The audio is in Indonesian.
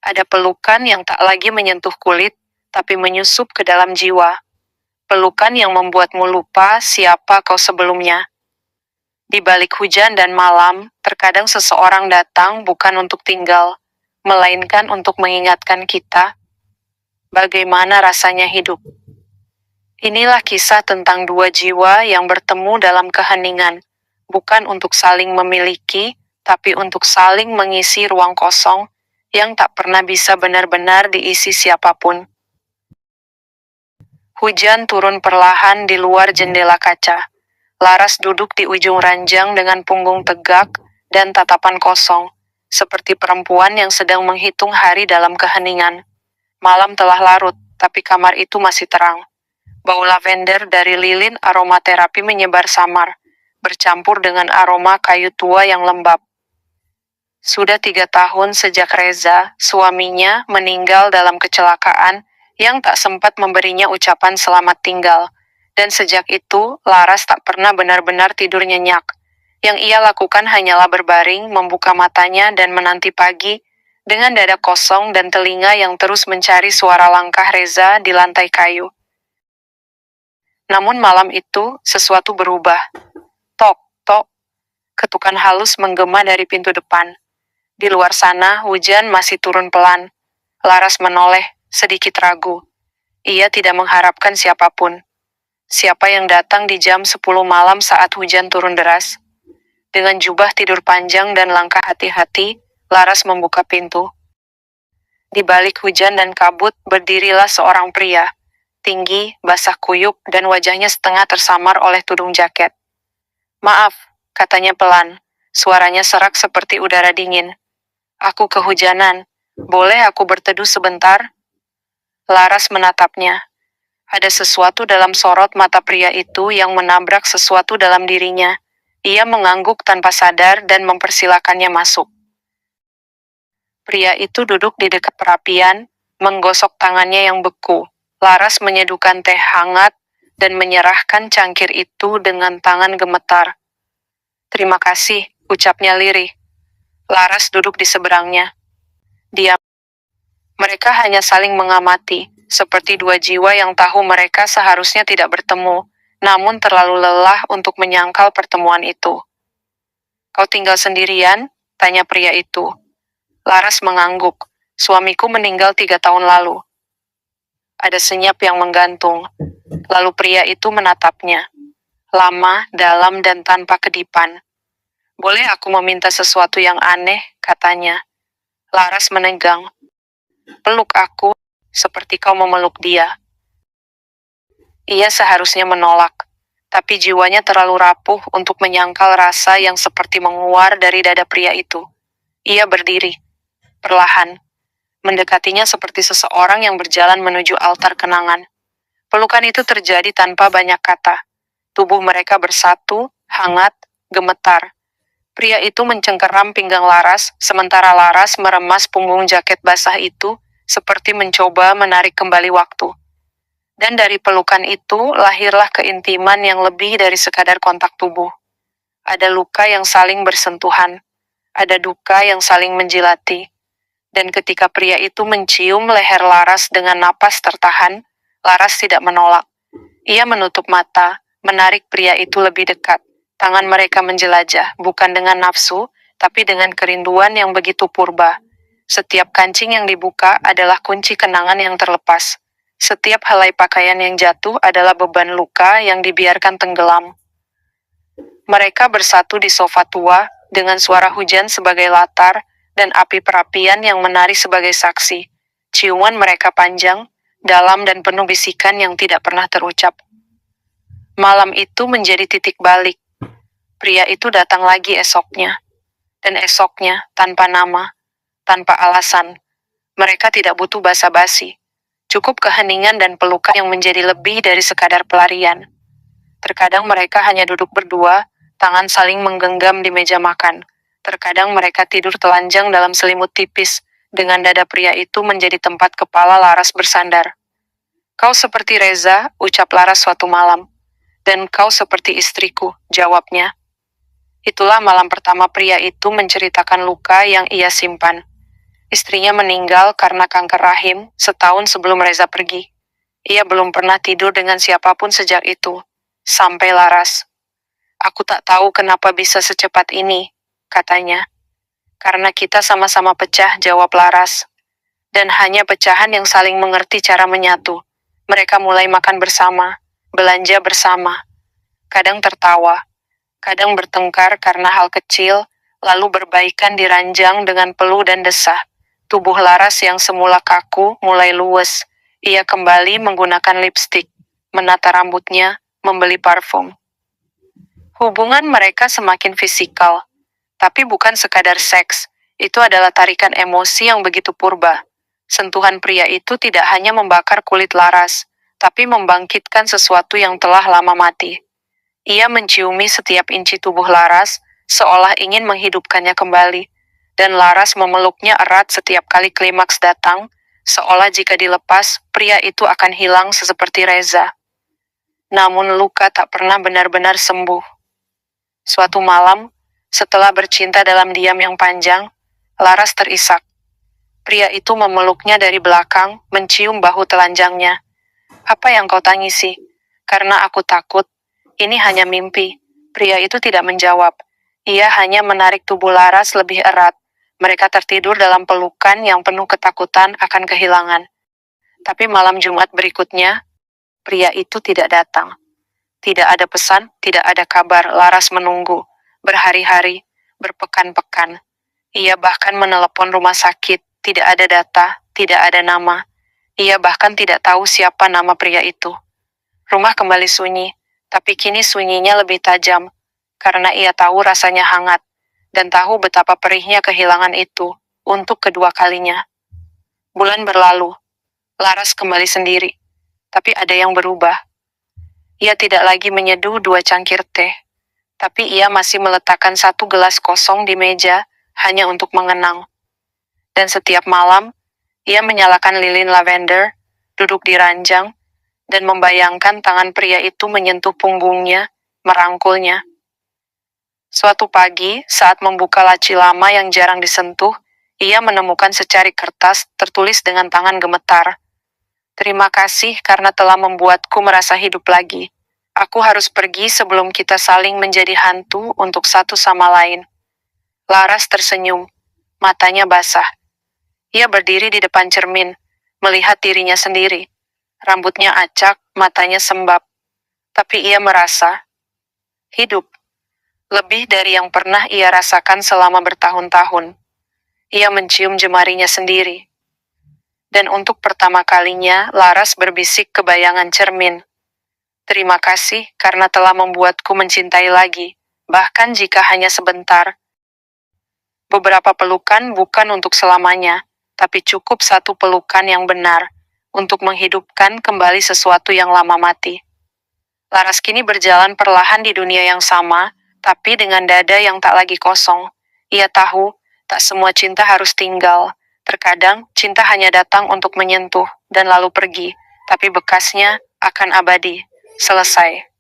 Ada pelukan yang tak lagi menyentuh kulit, tapi menyusup ke dalam jiwa. Pelukan yang membuatmu lupa siapa kau sebelumnya. Di balik hujan dan malam, terkadang seseorang datang bukan untuk tinggal, melainkan untuk mengingatkan kita bagaimana rasanya hidup. Inilah kisah tentang dua jiwa yang bertemu dalam keheningan, bukan untuk saling memiliki, tapi untuk saling mengisi ruang kosong yang tak pernah bisa benar-benar diisi siapapun. Hujan turun perlahan di luar jendela kaca. Laras duduk di ujung ranjang dengan punggung tegak dan tatapan kosong, seperti perempuan yang sedang menghitung hari dalam keheningan. Malam telah larut, tapi kamar itu masih terang. Bau lavender dari lilin aromaterapi menyebar samar, bercampur dengan aroma kayu tua yang lembab. Sudah 3 tahun sejak Reza, suaminya, meninggal dalam kecelakaan yang tak sempat memberinya ucapan selamat tinggal. Dan sejak itu, Laras tak pernah benar-benar tidur nyenyak. Yang ia lakukan hanyalah berbaring, membuka matanya dan menanti pagi, dengan dada kosong dan telinga yang terus mencari suara langkah Reza di lantai kayu. Namun malam itu, sesuatu berubah. Tok, tok. Ketukan halus menggema dari pintu depan. Di luar sana, hujan masih turun pelan. Laras menoleh, sedikit ragu. Ia tidak mengharapkan siapapun. Siapa yang datang di jam 10 malam saat hujan turun deras? Dengan jubah tidur panjang dan langkah hati-hati, Laras membuka pintu. Di balik hujan dan kabut, berdirilah seorang pria. Tinggi, basah kuyup, dan wajahnya setengah tersamar oleh tudung jaket. "Maaf," katanya pelan. Suaranya serak seperti udara dingin. "Aku kehujanan. Boleh aku berteduh sebentar?" Laras menatapnya. Ada sesuatu dalam sorot mata pria itu yang menabrak sesuatu dalam dirinya. Ia mengangguk tanpa sadar dan mempersilakannya masuk. Pria itu duduk di dekat perapian, menggosok tangannya yang beku. Laras menyeduhkan teh hangat dan menyerahkan cangkir itu dengan tangan gemetar. "Terima kasih," ucapnya lirih. Laras duduk di seberangnya. Diam. Mereka hanya saling mengamati, seperti dua jiwa yang tahu mereka seharusnya tidak bertemu, namun terlalu lelah untuk menyangkal pertemuan itu. "Kau tinggal sendirian?" tanya pria itu. Laras mengangguk. "Suamiku meninggal 3 tahun lalu." Ada senyap yang menggantung. Lalu pria itu menatapnya. Lama, dalam, dan tanpa kedipan. "Boleh aku meminta sesuatu yang aneh?" katanya. Laras menegang. "Peluk aku, seperti kau memeluk dia." Ia seharusnya menolak, tapi jiwanya terlalu rapuh untuk menyangkal rasa yang seperti menguar dari dada pria itu. Ia berdiri, perlahan, mendekatinya seperti seseorang yang berjalan menuju altar kenangan. Pelukan itu terjadi tanpa banyak kata. Tubuh mereka bersatu, hangat, gemetar. Pria itu mencengkeram pinggang Laras, sementara Laras meremas punggung jaket basah itu, seperti mencoba menarik kembali waktu. Dan dari pelukan itu, lahirlah keintiman yang lebih dari sekadar kontak tubuh. Ada luka yang saling bersentuhan. Ada duka yang saling menjilati. Dan ketika pria itu mencium leher Laras dengan napas tertahan, Laras tidak menolak. Ia menutup mata, menarik pria itu lebih dekat. Tangan mereka menjelajah, bukan dengan nafsu, tapi dengan kerinduan yang begitu purba. Setiap kancing yang dibuka adalah kunci kenangan yang terlepas. Setiap helai pakaian yang jatuh adalah beban luka yang dibiarkan tenggelam. Mereka bersatu di sofa tua, dengan suara hujan sebagai latar, dan api perapian yang menari sebagai saksi. Ciuman mereka panjang, dalam dan penuh bisikan yang tidak pernah terucap. Malam itu menjadi titik balik. Pria itu datang lagi esoknya. Dan esoknya, tanpa nama, tanpa alasan. Mereka tidak butuh basa-basi. Cukup keheningan dan pelukan yang menjadi lebih dari sekadar pelarian. Terkadang mereka hanya duduk berdua, tangan saling menggenggam di meja makan. Terkadang mereka tidur telanjang dalam selimut tipis, dengan dada pria itu menjadi tempat kepala Laras bersandar. "Kau seperti Reza," ucap Laras suatu malam. "Dan kau seperti istriku," jawabnya. Itulah malam pertama pria itu menceritakan luka yang ia simpan. Istrinya meninggal karena kanker rahim setahun sebelum Reza pergi. Ia belum pernah tidur dengan siapapun sejak itu, sampai Laras. Aku tak tahu kenapa bisa secepat ini, katanya. Karena kita sama-sama pecah, jawab Laras. Dan hanya pecahan yang saling mengerti cara menyatu. Mereka mulai makan bersama, belanja bersama. Kadang tertawa, kadang bertengkar karena hal kecil, lalu berbaikan di ranjang dengan peluh dan desah. Tubuh Laras yang semula kaku mulai luwes. Ia kembali menggunakan lipstik, menata rambutnya, membeli parfum. Hubungan mereka semakin fisikal, tapi bukan sekadar seks. Itu adalah tarikan emosi yang begitu purba. Sentuhan pria itu tidak hanya membakar kulit Laras, tapi membangkitkan sesuatu yang telah lama mati. Ia menciumi setiap inci tubuh Laras, seolah ingin menghidupkannya kembali, dan Laras memeluknya erat setiap kali klimaks datang, seolah jika dilepas, pria itu akan hilang seperti Reza. Namun luka tak pernah benar-benar sembuh. Suatu malam, setelah bercinta dalam diam yang panjang, Laras terisak. Pria itu memeluknya dari belakang, mencium bahu telanjangnya. Apa yang kau tangisi? Karena aku takut. Ini hanya mimpi. Pria itu tidak menjawab. Ia hanya menarik tubuh Laras lebih erat. Mereka tertidur dalam pelukan yang penuh ketakutan akan kehilangan. Tapi malam Jumat berikutnya, pria itu tidak datang. Tidak ada pesan, tidak ada kabar. Laras menunggu. Berhari-hari, berpekan-pekan. Ia bahkan menelepon rumah sakit. Tidak ada data, tidak ada nama. Ia bahkan tidak tahu siapa nama pria itu. Rumah kembali sunyi, tapi kini sunyinya lebih tajam, karena ia tahu rasanya hangat, dan tahu betapa perihnya kehilangan itu, untuk kedua kalinya. Bulan berlalu, Laras kembali sendiri, tapi ada yang berubah. Ia tidak lagi menyeduh 2 cangkir teh, tapi ia masih meletakkan 1 gelas kosong di meja, hanya untuk mengenang. Dan setiap malam, ia menyalakan lilin lavender, duduk di ranjang, dan membayangkan tangan pria itu menyentuh punggungnya, merangkulnya. Suatu pagi, saat membuka laci lama yang jarang disentuh, ia menemukan secari kertas tertulis dengan tangan gemetar. Terima kasih karena telah membuatku merasa hidup lagi. Aku harus pergi sebelum kita saling menjadi hantu untuk satu sama lain. Laras tersenyum, matanya basah. Ia berdiri di depan cermin, melihat dirinya sendiri. Rambutnya acak, matanya sembab. Tapi ia merasa hidup. Lebih dari yang pernah ia rasakan selama bertahun-tahun. Ia mencium jemarinya sendiri. Dan untuk pertama kalinya, Laras berbisik ke bayangan cermin. Terima kasih karena telah membuatku mencintai lagi, bahkan jika hanya sebentar. Beberapa pelukan bukan untuk selamanya, tapi cukup 1 pelukan yang benar, untuk menghidupkan kembali sesuatu yang lama mati. Laras kini berjalan perlahan di dunia yang sama, tapi dengan dada yang tak lagi kosong. Ia tahu, tak semua cinta harus tinggal. Terkadang, cinta hanya datang untuk menyentuh, dan lalu pergi, tapi bekasnya akan abadi. Selesai.